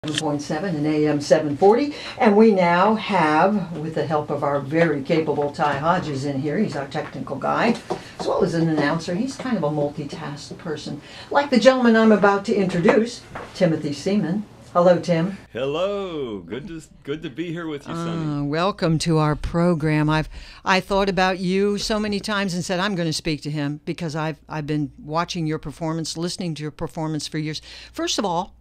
7.7 and AM 740, and we now have, with the help of our very capable Ty Hodges in here, he's our technical guy, as well as an announcer. He's kind of a multitask person, like the gentleman I'm about to introduce, Timothy Seaman. Hello, Tim. Hello. Good to be here with you, Sunni. Welcome to our program. I thought about you so many times and said I'm going to speak to him because I've been watching your performance, listening to your performance for years. First of all,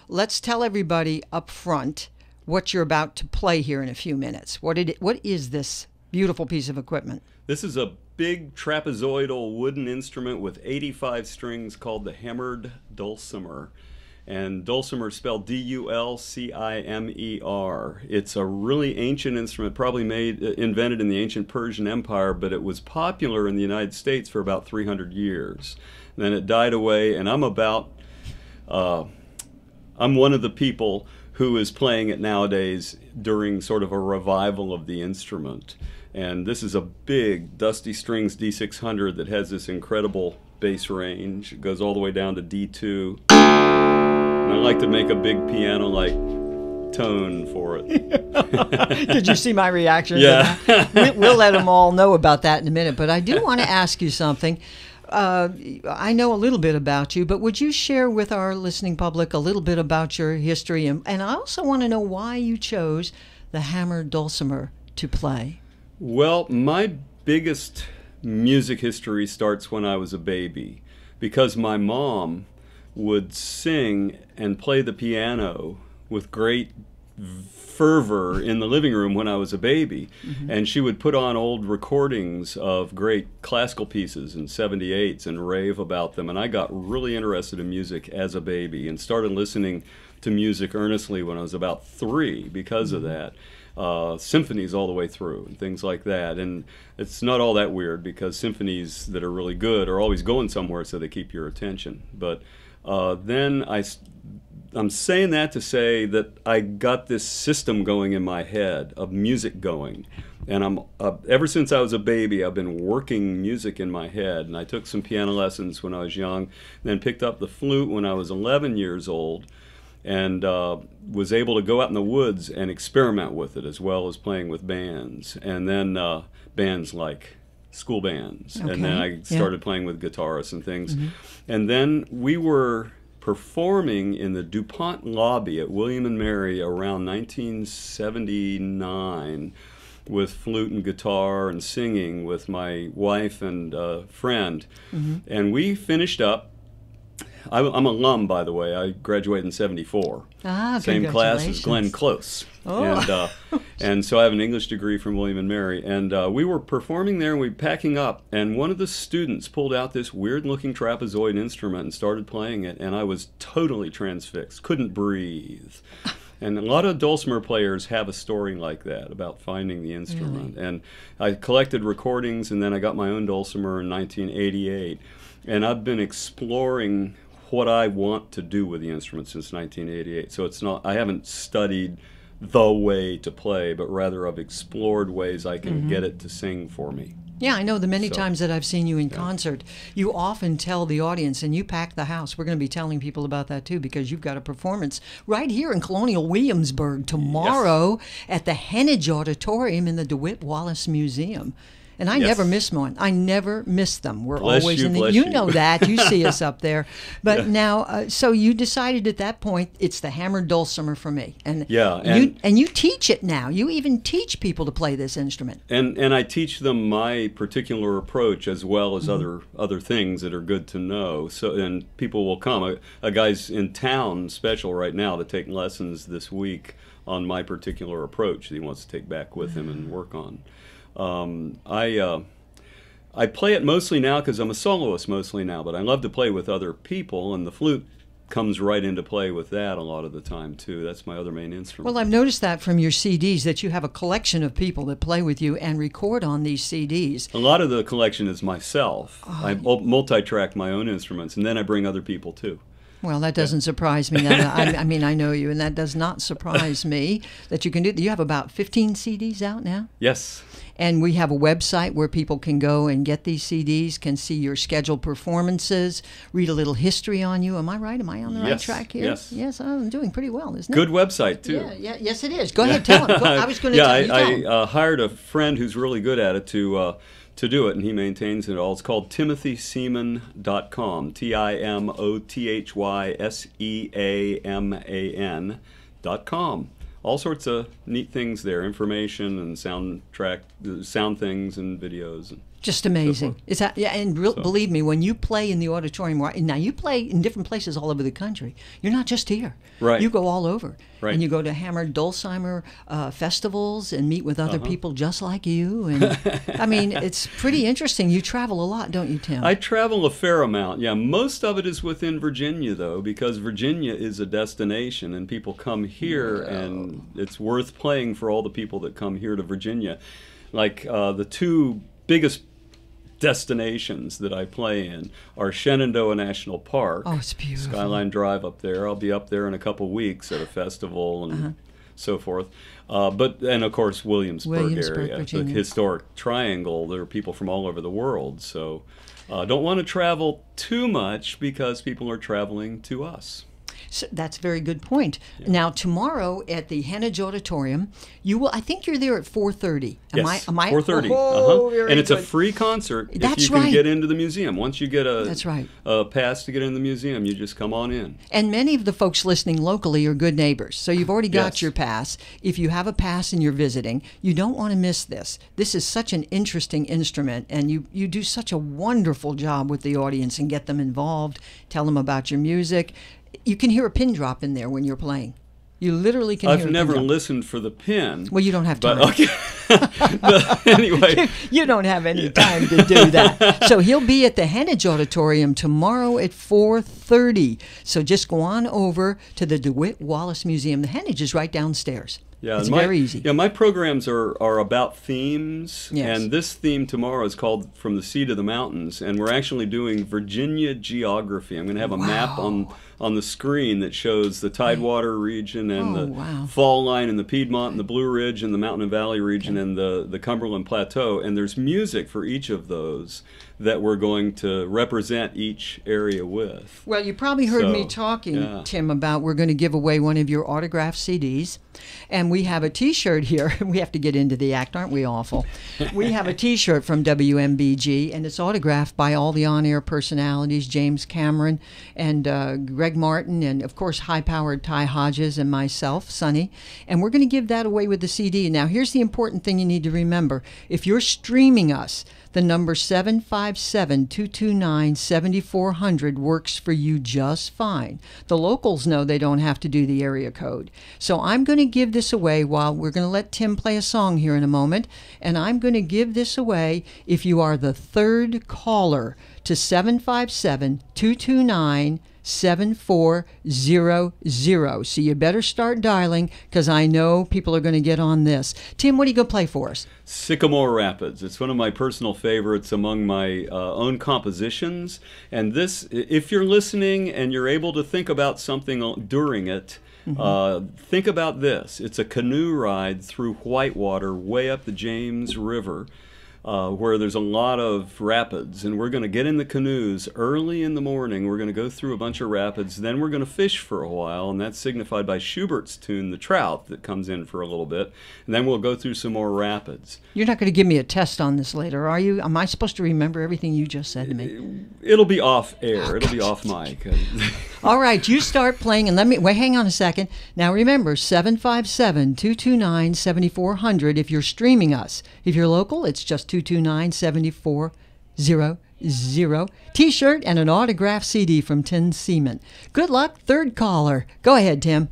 let's tell everybody up front what you're about to play here in a few minutes. What is this beautiful piece of equipment? This is a big trapezoidal wooden instrument with 85 strings called the hammered Dulcimer. And Dulcimer is spelled D-U-L-C-I-M-E-R. It's a really ancient instrument, probably invented in the ancient Persian Empire, but it was popular in the United States for about 300 years. Then it died away, and I'm one of the people who is playing it nowadays during sort of a revival of the instrument. And this is a big Dusty Strings D600 that has this incredible bass range. It goes all the way down to D2. And I like to make a big piano-like tone for it. Did you see my reaction? Yeah. We'll let them all know about that in a minute. But I do want to ask you something. I know a little bit about you, but would you share with our listening public a little bit about your history? And I also want to know why you chose the hammered Dulcimer to play. Well, my biggest music history starts when I was a baby, because my mom would sing and play the piano with great fervor in the living room when I was a baby. Mm-hmm. And she would put on old recordings of great classical pieces in 78s and rave about them. And I got really interested in music as a baby and started listening to music earnestly when I was about 3 because of that. Symphonies all the way through and things like that. And it's not all that weird because symphonies that are really good are always going somewhere, so they keep your attention. But then I'm saying that to say that I got this system going in my head of music going. And ever since I was a baby, I've been working music in my head. And I took some piano lessons when I was young, then picked up the flute when I was 11 years old, and was able to go out in the woods and experiment with it as well as playing with bands. And then bands like school bands. Okay. And then I started playing with guitarists and things. Mm-hmm. And then we were performing in the DuPont lobby at William and Mary around 1979 with flute and guitar and singing with my wife and a friend. Mm-hmm. And we finished up. I'm alum, by the way. I graduated in 74. Same class as Glenn Close. Oh. And so I have an English degree from William and Mary. And we were performing there and we were packing up. And one of the students pulled out this weird-looking trapezoid instrument and started playing it. And I was totally transfixed, couldn't breathe. And a lot of Dulcimer players have a story like that about finding the instrument. Really? And I collected recordings, and then I got my own Dulcimer in 1988. And I've been exploring what I want to do with the instrument since 1988. So I haven't studied the way to play, but rather I've explored ways I can get it to sing for me. Yeah, I know the many times that I've seen you in concert, you often tell the audience, and you pack the house. We're going to be telling people about that too, because you've got a performance right here in Colonial Williamsburg tomorrow at the Hennage Auditorium in the DeWitt Wallace Museum. And I never miss one. I never miss them. We're always in the. You know that. You see us up there. But now, so you decided at that point, it's the hammered Dulcimer for me. And you teach it now. You even teach people to play this instrument. And I teach them my particular approach as well as other things that are good to know. So and people will come. A guy's in town special right now to take lessons this week on my particular approach that he wants to take back with him and work on. I play it mostly now because I'm a soloist mostly now, but I love to play with other people, and the flute comes right into play with that a lot of the time too. That's my other main instrument. Well, I've noticed that from your CDs that you have a collection of people that play with you and record on these CDs. A lot of the collection is myself. I multi-track my own instruments, and then I bring other people too. Well, that doesn't surprise me. I mean, I know you, and that does not surprise me that you can do. You have about 15 CDs out now? Yes. And we have a website where people can go and get these CDs, can see your scheduled performances, read a little history on you. Am I right? Am I on the right track here? Yes. Yes, I'm doing pretty well, isn't it? Good website, too. Yeah, yes, it is. Go ahead, tell them. I was going to tell you. I hired a friend who's really good at it to do it, and he maintains it all. It's called timothyseaman.com, TimothySeaman.com. All sorts of neat things there, information and sound things and videos. And just amazing. Is that, yeah, and believe me, when you play in the auditorium, now you play in different places all over the country. You're not just here. Right. You go all over. Right. And you go to Hammer Dulcimer festivals and meet with other people just like you. And I mean, it's pretty interesting. You travel a lot, don't you, Tim? I travel a fair amount. Yeah, most of it is within Virginia, though, because Virginia is a destination, and people come here, and it's worth playing for all the people that come here to Virginia. Like the two biggest destinations that I play in are Shenandoah National Park. Oh, it's beautiful. Skyline Drive up there. I'll be up there in a couple weeks at a festival and so forth. And of course, Williamsburg area, Virginia. the historic triangle. There are people from all over the world. So don't want to travel too much because people are traveling to us. So that's a very good point. Yeah. Now, tomorrow at the Hennage Auditorium, you will. I think you're there at 4:30. Yes, am I? 4:30. And it's a free concert if you can get into the museum. Once you get a pass to get in the museum, you just come on in. And many of the folks listening locally are good neighbors, so you've already got your pass. If you have a pass and you're visiting, you don't want to miss this. This is such an interesting instrument, and you do such a wonderful job with the audience and get them involved, tell them about your music. You can hear a pin drop in there when you're playing. You literally can hear a pin drop. I've never listened for the pin. Well, you don't have time. Okay. But anyway. You don't have any time to do that. So he'll be at the Hennage Auditorium tomorrow at 4:30. So just go on over to the DeWitt Wallace Museum. The Hennage is right downstairs. Yeah, it's very easy. Yeah, my programs are about themes, yes. And this theme tomorrow is called From the Sea to the Mountains, and we're actually doing Virginia geography. I'm going to have a map on the screen that shows the Tidewater region and the Fall Line and the Piedmont and the Blue Ridge and the Mountain and Valley region and the Cumberland Plateau, and there's music for each of those that we're going to represent each area with. Well, you probably heard me talking, Tim, about we're going to give away one of your autographed CDs, and we have a T-shirt here. We have to get into the act, aren't we awful? We have a T-shirt from WMBG, and it's autographed by all the on-air personalities, James Cameron and Greg Martin, and of course high-powered Ty Hodges and myself, Sunni, and we're going to give that away with the CD. Now, here's the important thing you need to remember. If you're streaming us, the number 757-229-7400 works for you just fine. The locals know they don't have to do the area code. So I'm going to give this away while we're going to let Tim play a song here in a moment, and I'm going to give this away if you are the third caller to 757-229-7400. So you better start dialing because I know people are going to get on this. Tim, what are you going to play for us? Sycamore Rapids. It's one of my personal favorites among my own compositions. And this, if you're listening and you're able to think about something during it, think about this. It's a canoe ride through Whitewater way up the James River. Where there's a lot of rapids, and we're going to get in the canoes early in the morning. We're going to go through a bunch of rapids, then we're going to fish for a while, and that's signified by Schubert's tune, The Trout, that comes in for a little bit, and then we'll go through some more rapids. You're not going to give me a test on this later, are you? Am I supposed to remember everything you just said to me? It'll be off air. It'll be off mic. All right, you start playing, and wait, hang on a second. Now remember, 757-229-7400 if you're streaming us. If you're local, it's just 229-7400. T-shirt and an autographed CD from Tim Seaman. Good luck, third caller. Go ahead, Tim.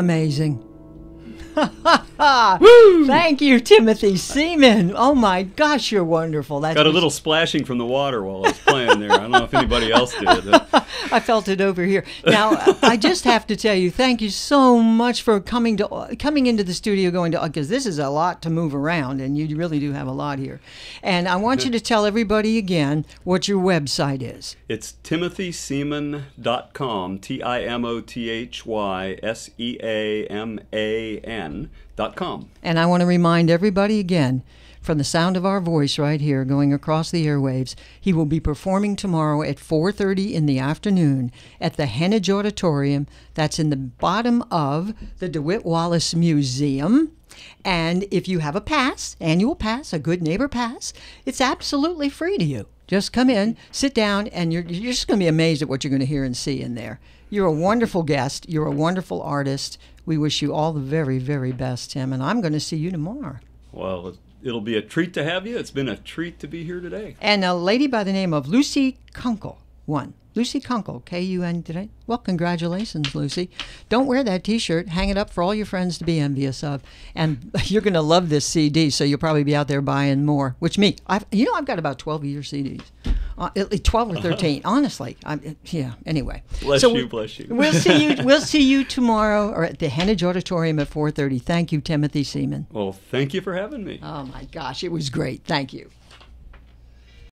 Amazing. Woo! Thank you, Timothy Seaman. Oh my gosh, you're wonderful. That's Got a little splashing from the water while I was playing there. I don't know if anybody else did. I felt it over here. Now, I just have to tell you, thank you so much for coming into the studio, because this is a lot to move around, and you really do have a lot here. And I want you to tell everybody again what your website is. It's timothyseaman.com, TimothySeaman.com. And I want to remind everybody again, from the sound of our voice right here going across the airwaves, he will be performing tomorrow at 4:30 in the afternoon at the Hennage Auditorium. That's in the bottom of the DeWitt Wallace Museum. And if you have a pass, annual pass, a Good Neighbor pass, it's absolutely free to you. Just come in, sit down, and you're just going to be amazed at what you're going to hear and see in there. You're a wonderful guest. You're a wonderful artist. We wish you all the very, very best, Tim, and I'm going to see you tomorrow. Well, it'll be a treat to have you. It's been a treat to be here today. And a lady by the name of Lucy Kunkel won. Lucy Kunkel, K-U-N today. Well, congratulations, Lucy. Don't wear that T-shirt. Hang it up for all your friends to be envious of. And you're going to love this CD, so you'll probably be out there buying more. Which me, I've got about 12 of your CDs. 12 or 13, honestly. Anyway. Bless you. We'll see you tomorrow or at the Hennage Auditorium at 4:30. Thank you, Timothy Seaman. Well, thank you for having me. Oh, my gosh. It was great. Thank you.